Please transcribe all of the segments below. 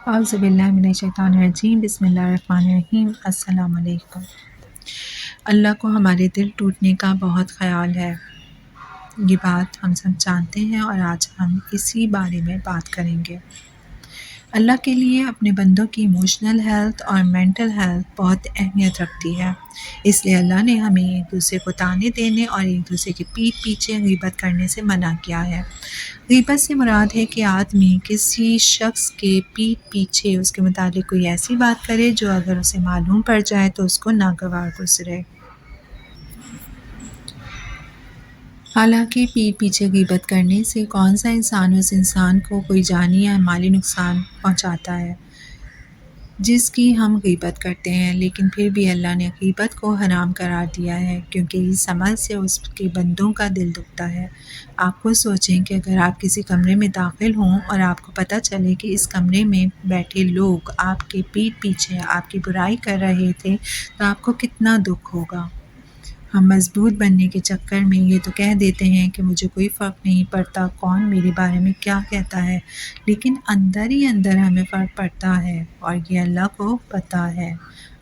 اعوذ باللہ من الشیطان الرجیم، بسم اللہ الرحمن الرحیم۔ السلام علیکم۔ اللہ کو ہمارے دل ٹوٹنے کا بہت خیال ہے، یہ بات ہم سب جانتے ہیں، اور آج ہم اسی بارے میں بات کریں گے۔ اللہ کے لیے اپنے بندوں کی ایموشنل ہیلتھ اور مینٹل ہیلتھ بہت اہمیت رکھتی ہے، اس لیے اللہ نے ہمیں ایک دوسرے کو طعنے دینے اور ایک دوسرے کی پیٹھ پیچھے غیبت کرنے سے منع کیا ہے۔ غیبت سے مراد ہے کہ آدمی کسی شخص کے پیٹھ پیچھے اس کے متعلق کوئی ایسی بات کرے جو اگر اسے معلوم پڑ جائے تو اس کو ناگوار گزرے۔ حالانکہ پیٹھ پیچھے غیبت کرنے سے کون سا انسان اس انسان کو کوئی جانی یا مالی نقصان پہنچاتا ہے جس کی ہم غیبت کرتے ہیں، لیکن پھر بھی اللہ نے غیبت کو حرام قرار دیا ہے کیونکہ اس عمل سے اس کے بندوں کا دل دکھتا ہے۔ آپ خود سوچیں کہ اگر آپ کسی کمرے میں داخل ہوں اور آپ کو پتہ چلے کہ اس کمرے میں بیٹھے لوگ آپ کے پیٹھ پیچھے آپ کی برائی کر رہے تھے تو آپ کو کتنا دکھ ہوگا۔ ہم مضبوط بننے کے چکر میں یہ تو کہہ دیتے ہیں کہ مجھے کوئی فرق نہیں پڑتا کون میرے بارے میں کیا کہتا ہے، لیکن اندر ہی اندر ہمیں فرق پڑتا ہے، اور یہ اللہ کو پتہ ہے۔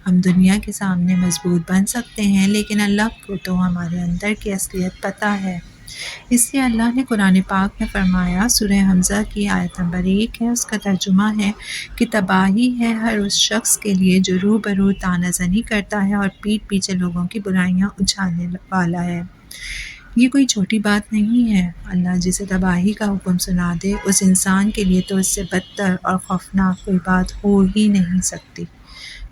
ہم دنیا کے سامنے مضبوط بن سکتے ہیں، لیکن اللہ کو تو ہمارے اندر کی اصلیت پتہ ہے۔ اس لیے اللہ نے قرآن پاک میں فرمایا، سورہ حمزہ کی آیت نمبر 1 ہے، اس کا ترجمہ ہے کہ تباہی ہے ہر اس شخص کے لیے جو روبرو طعنہ زنی کرتا ہے اور پیٹھ پیچھے لوگوں کی برائیاں اچھالنے والا ہے۔ یہ کوئی چھوٹی بات نہیں ہے۔ اللہ جسے تباہی کا حکم سنا دے، اس انسان کے لیے تو اس سے بدتر اور خوفناک کوئی بات ہو ہی نہیں سکتی۔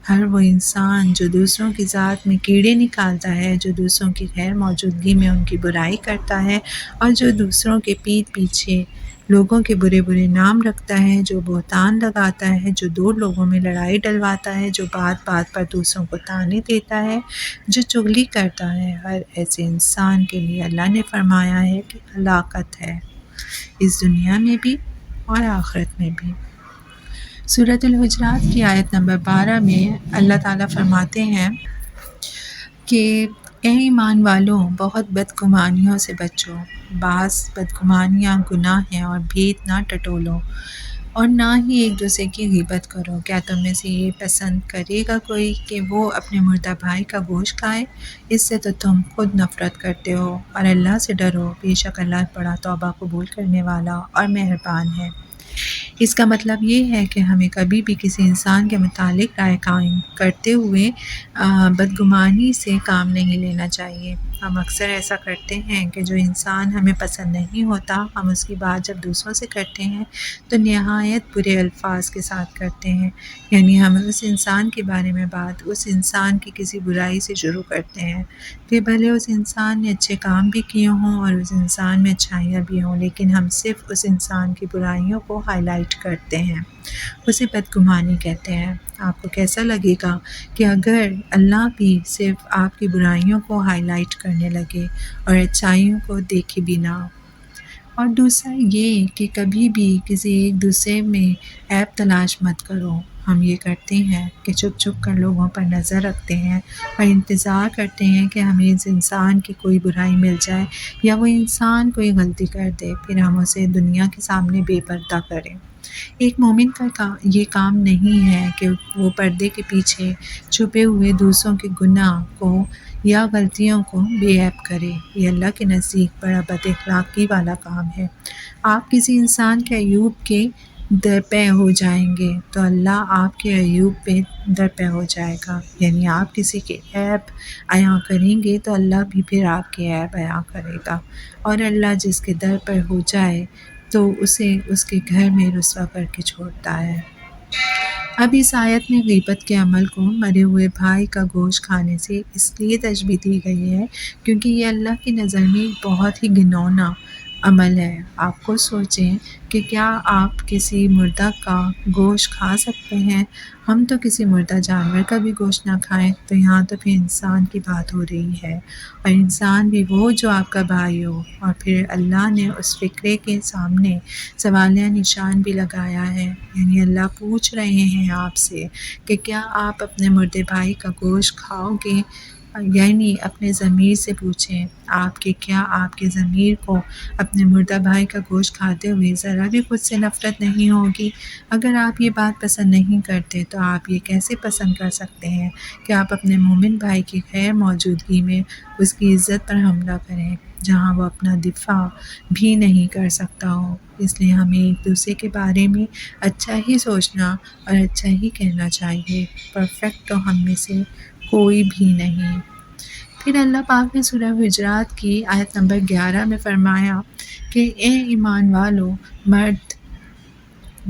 ہر وہ انسان جو دوسروں کی ذات میں کیڑے نکالتا ہے، جو دوسروں کی غیر موجودگی میں ان کی برائی کرتا ہے، اور جو دوسروں کے پیٹھ پیچھے لوگوں کے برے برے نام رکھتا ہے، جو بہتان لگاتا ہے، جو دو لوگوں میں لڑائی ڈلواتا ہے، جو بات بات پر دوسروں کو طعنے دیتا ہے، جو چغلی کرتا ہے، ہر ایسے انسان کے لیے اللہ نے فرمایا ہے کہ ہلاکت ہے، اس دنیا میں بھی اور آخرت میں بھی۔ سورۃ الحجرات کی آیت نمبر 12 میں اللہ تعالیٰ فرماتے ہیں کہ اے ایمان والوں، بہت بدگمانیوں سے بچو۔ بعض بدگمانیاں گناہ ہیں، اور بھید نہ ٹٹولو، اور نہ ہی ایک دوسرے کی غیبت کرو۔ کیا تم میں سے یہ پسند کرے گا کوئی کہ وہ اپنے مردہ بھائی کا گوشت کھائے؟ اس سے تو تم خود نفرت کرتے ہو، اور اللہ سے ڈرو، بے شک اللہ بڑا توبہ قبول کرنے والا اور مہربان ہے۔ اس کا مطلب یہ ہے کہ ہمیں کبھی بھی کسی انسان کے متعلق رائے قائم کرتے ہوئے بدگمانی سے کام نہیں لینا چاہیے۔ ہم اکثر ایسا کرتے ہیں کہ جو انسان ہمیں پسند نہیں ہوتا، ہم اس کی بات جب دوسروں سے کرتے ہیں تو نہایت برے الفاظ کے ساتھ کرتے ہیں، یعنی ہم اس انسان کے بارے میں بات اس انسان کی کسی برائی سے شروع کرتے ہیں، کہ بھلے اس انسان نے اچھے کام بھی کیے ہوں اور اس انسان میں اچھائیاں بھی ہوں، لیکن ہم صرف اس انسان کی برائیوں کو ہائی لائٹ کرتے ہیں، اسے بدگمانی کہتے ہیں۔ آپ کو کیسا لگے گا کہ اگر اللہ بھی صرف آپ کی برائیوں کو ہائی لائٹ کرنے لگے اور اچھائیوں کو دیکھے بھی نہ؟ اور دوسرا یہ کہ کبھی بھی کسی ایک دوسرے میں عیب تلاش مت کرو۔ ہم یہ کرتے ہیں کہ چھپ چھپ کر لوگوں پر نظر رکھتے ہیں اور انتظار کرتے ہیں کہ ہمیں اس انسان کی کوئی برائی مل جائے یا وہ انسان کوئی غلطی کر دے، پھر ہم اسے دنیا کے سامنے بے پردہ کریں۔ ایک مومن کا یہ کام نہیں ہے کہ وہ پردے کے پیچھے چھپے ہوئے دوسروں کے گناہ کو یا غلطیوں کو بے عیب کرے، یہ اللہ کے نزدیک بڑا بد اخلاقی والا کام ہے۔ آپ کسی انسان کے عیوب کے درپے ہو جائیں گے تو اللہ آپ کے عیوب پہ درپے ہو جائے گا، یعنی آپ کسی کے عیب عیاں کریں گے تو اللہ بھی پھر آپ کے عیب عیاں کرے گا، اور اللہ جس کے در پر ہو جائے تو اسے اس کے گھر میں رسوا کر کے چھوڑتا ہے۔ اب اس آیت میں غیبت کے عمل کو مرے ہوئے بھائی کا گوشت کھانے سے اس لیے تشبیہ دی گئی ہے کیونکہ یہ اللہ کی نظر میں ایک بہت ہی گھناؤنا عمل ہے۔ آپ خود سوچیں کہ کیا آپ کسی مردہ کا گوشت کھا سکتے ہیں؟ ہم تو کسی مردہ جانور کا بھی گوشت نہ کھائیں، تو یہاں تو پھر انسان کی بات ہو رہی ہے، اور انسان بھی وہ جو آپ کا بھائی ہو۔ اور پھر اللہ نے اس فقرے کے سامنے سوالیہ نشان بھی لگایا ہے، یعنی اللہ پوچھ رہے ہیں آپ سے کہ کیا آپ اپنے مردے بھائی کا گوشت کھاؤ گے؟ یعنی اپنے ضمیر سے پوچھیں آپ کے ضمیر کو اپنے مردہ بھائی کا گوشت کھاتے ہوئے ذرا بھی خود سے نفرت نہیں ہوگی؟ اگر آپ یہ بات پسند نہیں کرتے تو آپ یہ کیسے پسند کر سکتے ہیں کہ آپ اپنے مومن بھائی کی غیر موجودگی میں اس کی عزت پر حملہ کریں جہاں وہ اپنا دفاع بھی نہیں کر سکتا ہو؟ اس لیے ہمیں ایک دوسرے کے بارے میں اچھا ہی سوچنا اور اچھا ہی کہنا چاہیے۔ پرفیکٹ تو ہم میں سے کوئی بھی نہیں۔ پھر اللہ پاک نے سورہ حجرات کی آیت نمبر 11 میں فرمایا کہ اے ایمان والو، مرد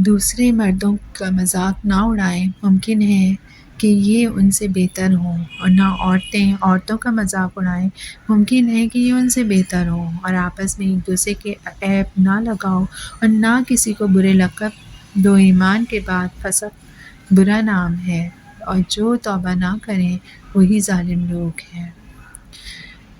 دوسرے مردوں کا مذاق نہ اڑائیں، ممکن ہے کہ یہ ان سے بہتر ہوں، اور نہ عورتیں عورتوں کا مذاق اڑائیں، ممکن ہے کہ یہ ان سے بہتر ہوں، اور آپس میں ایک دوسرے کے عیب نہ لگاؤ اور نہ کسی کو برے لقب دو، ایمان کے بعد فسق برا نام ہے، اور جو توبہ نہ کریں وہی ظالم لوگ ہیں۔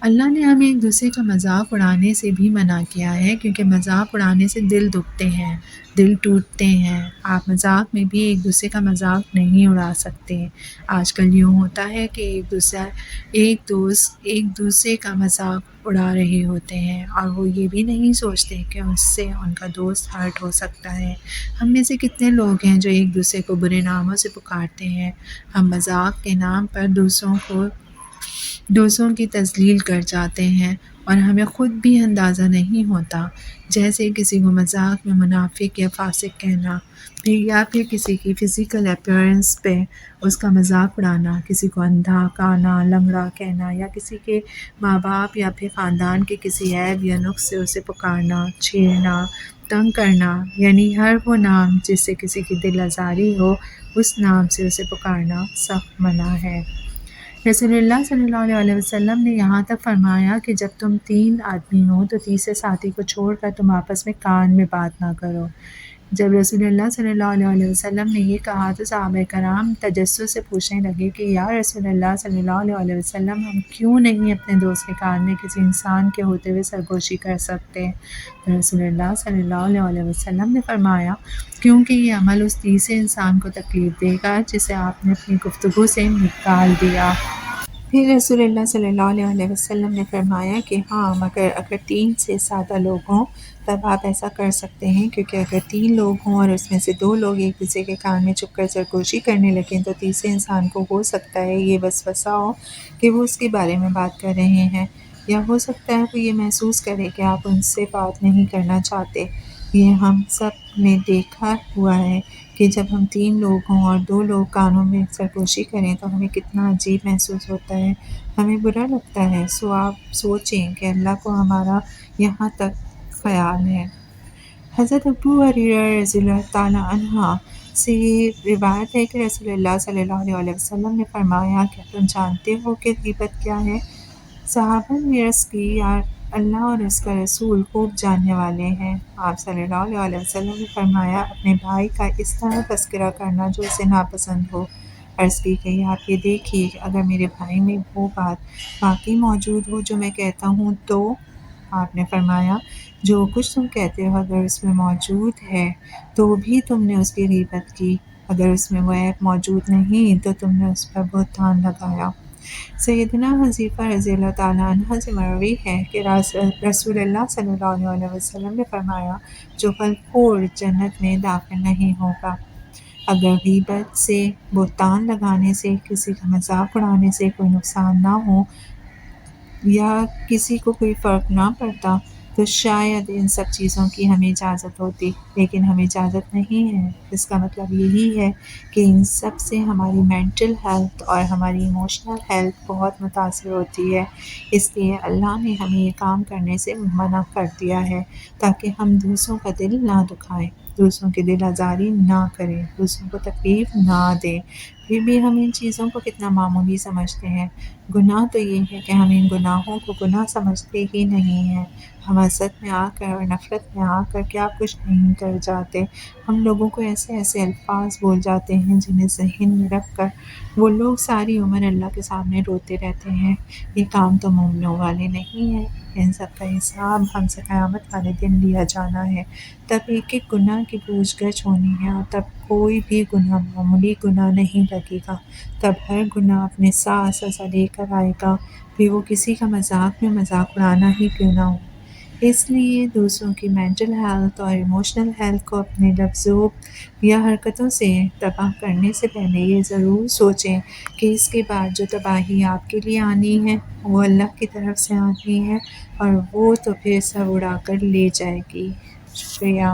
اللہ نے ہمیں ایک دوسرے کا مذاق اڑانے سے بھی منع کیا ہے، کیونکہ مذاق اڑانے سے دل دکھتے ہیں، دل ٹوٹتے ہیں۔ آپ مذاق میں بھی ایک دوسرے کا مذاق نہیں اڑا سکتے۔ آج کل یوں ہوتا ہے کہ ایک دوسرے کا مذاق اڑا رہے ہوتے ہیں اور وہ یہ بھی نہیں سوچتے کہ اس سے ان کا دوست ہرٹ ہو سکتا ہے۔ ہم میں سے کتنے لوگ ہیں جو ایک دوسرے کو برے ناموں سے پکارتے ہیں۔ ہم مذاق کے نام پر دوسروں کی تذلیل کر جاتے ہیں اور ہمیں خود بھی اندازہ نہیں ہوتا، جیسے کسی کو مذاق میں منافق یا فاسق کہنا، یا پھر کسی کی فزیکل اپیئرنس پہ اس کا مذاق اڑانا، کسی کو اندھا، کانا، لنگڑا کہنا، یا کسی کے ماں باپ یا پھر خاندان کے کسی عیب یا نقص سے اسے پکارنا، چھیڑنا، تنگ کرنا، یعنی ہر وہ نام جس سے کسی کی دل آزاری ہو اس نام سے اسے پکارنا سخت منع ہے۔ رسول اللہ صلی اللہ علیہ وسلم نے یہاں تک فرمایا کہ جب تم 3 آدمی ہو تو تیسرے ساتھی کو چھوڑ کر تم آپس میں کان میں بات نہ کرو۔ جب رسول اللہ صلی اللہ علیہ وسلم نے یہ کہا تو صحابہ کرام تجسس سے پوچھنے لگے کہ یا رسول اللہ صلی اللہ علیہ وسلم، ہم کیوں نہیں اپنے دوست کے کان میں کسی انسان کے ہوتے ہوئے سرگوشی کر سکتے؟ تو رسول اللہ صلی اللہ علیہ وسلم نے فرمایا کیونکہ یہ عمل اس تیسرے انسان کو تکلیف دے گا جسے آپ نے اپنی گفتگو سے نکال دیا۔ پھر رسول اللہ صلی اللہ علیہ وسلم نے فرمایا کہ ہاں، مگر اگر 3 سے زیادہ لوگ ہوں تب آپ ایسا کر سکتے ہیں، کیونکہ اگر 3 لوگ ہوں اور اس میں سے 2 لوگ ایک دوسرے کے کان میں چھپ کر سرگوشی کرنے لگیں تو تیسرے انسان کو ہو سکتا ہے یہ وسوسہ ہو کہ وہ اس کے بارے میں بات کر رہے ہیں، یا ہو سکتا ہے وہ یہ محسوس کرے کہ آپ ان سے بات نہیں کرنا چاہتے۔ یہ ہم سب نے دیکھا ہوا ہے کہ جب ہم 3 لوگ ہوں اور 2 لوگ کانوں میں سرگوشی کریں تو ہمیں کتنا عجیب محسوس ہوتا ہے، ہمیں برا لگتا ہے۔ سو آپ سوچیں کہ اللہ کو ہمارا یہاں تک خیال ہے۔ حضرت ابو ہریرہ رضی اللہ تعالیٰ عنہ سے روایت ہے کہ رسول اللہ صلی اللہ علیہ وسلم نے فرمایا کیا تم جانتے ہو کہ غیبت کیا ہے؟ صحابہ نے عرض کی یا اللہ اور اس کا رسول خوب جاننے والے ہیں۔ آپ صلی اللہ علیہ وسلم نے فرمایا اپنے بھائی کا اس طرح تذکرہ کرنا جو اسے ناپسند ہو۔ عرض کی گئی آپ یہ دیکھیے کہ اگر میرے بھائی میں وہ بات واقعی موجود ہو جو میں کہتا ہوں تو؟ آپ نے فرمایا جو کچھ تم کہتے ہو اگر اس میں موجود ہے تو بھی تم نے اس کی غیبت کی، اگر اس میں وہ عیب موجود نہیں تو تم نے اس پر بہتان لگایا۔ سیدنا حذیفہ رضی اللہ تعالیٰ عنہ سے مروی ہے کہ رسول اللہ صلی اللہ علیہ وسلم نے فرمایا جو پھل خور جنت میں داخل نہیں ہوگا۔ اگر غیبت سے، بہتان لگانے سے، کسی کا مذاق اڑانے سے کوئی نقصان نہ ہو یا کسی کو کوئی فرق نہ پڑتا تو شاید ان سب چیزوں کی ہمیں اجازت ہوتی، لیکن ہمیں اجازت نہیں ہے۔ اس کا مطلب یہی ہے کہ ان سب سے ہماری مینٹل ہیلتھ اور ہماری ایموشنل ہیلتھ بہت متاثر ہوتی ہے۔ اس لیے اللہ نے ہمیں یہ کام کرنے سے منع کر دیا ہے تاکہ ہم دوسروں کا دل نہ دکھائیں، دوسروں کی دل آزاری نہ کریں، دوسروں کو تکلیف نہ دیں۔ پھر بھی ہم ان چیزوں کو کتنا معمولی سمجھتے ہیں۔ گناہ تو یہ ہے کہ ہم ان گناہوں کو گناہ سمجھتے ہی نہیں ہیں۔ حماست میں آ کر اور نفرت میں آ کر کیا کچھ نہیں کر جاتے۔ ہم لوگوں کو ایسے ایسے الفاظ بول جاتے ہیں جنہیں ذہن میں رکھ کر وہ لوگ ساری عمر اللہ کے سامنے روتے رہتے ہیں۔ یہ کام تو مومنوں والے نہیں ہیں۔ ان سب کا حساب ہم سے قیامت والے دن لیا جانا ہے۔ تب ایک ایک گناہ کی پوچھ گچھ ہونی ہے، اور تب کوئی بھی گناہ معمولی گناہ نہیں لگے گا۔ تب ہر گناہ اپنے ساتھ سزا لے کر آئے گا، پھر وہ کسی کا مذاق میں مذاق اڑانا ہی کیوں نہ ہو۔ اس لیے دوسروں کی مینٹل ہیلتھ اور ایموشنل ہیلتھ کو اپنے لفظوں یا حرکتوں سے تباہ کرنے سے پہلے یہ ضرور سوچیں کہ اس کے بعد جو تباہی آپ کے لیے آنی ہے وہ اللہ کی طرف سے آنی ہے، اور وہ تو پھر سب اڑا کر لے جائے گی۔ شکریہ۔